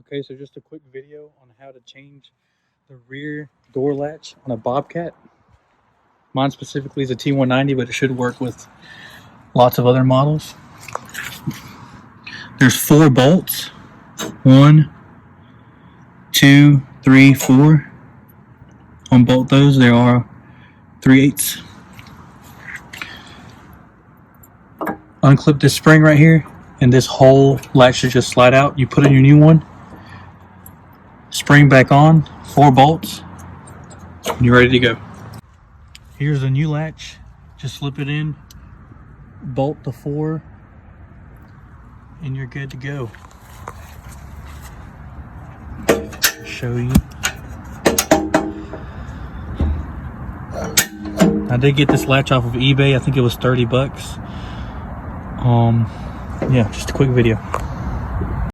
Okay, so just a quick video on how to change the rear door latch on a Bobcat. Mine specifically is a T190, but it should work with lots of other models. There's 4 bolts. 1, 2, 3, 4. On both those, there are 3/8. Unclip this spring right here, and this whole latch should just slide out. You put in your new one, spring back on, 4 bolts, and you're ready to go. Here's a new latch. Just slip it in, bolt the 4, and you're good to go. Show you. I did get this latch off of eBay. I think it was 30 bucks. Yeah, just a quick video.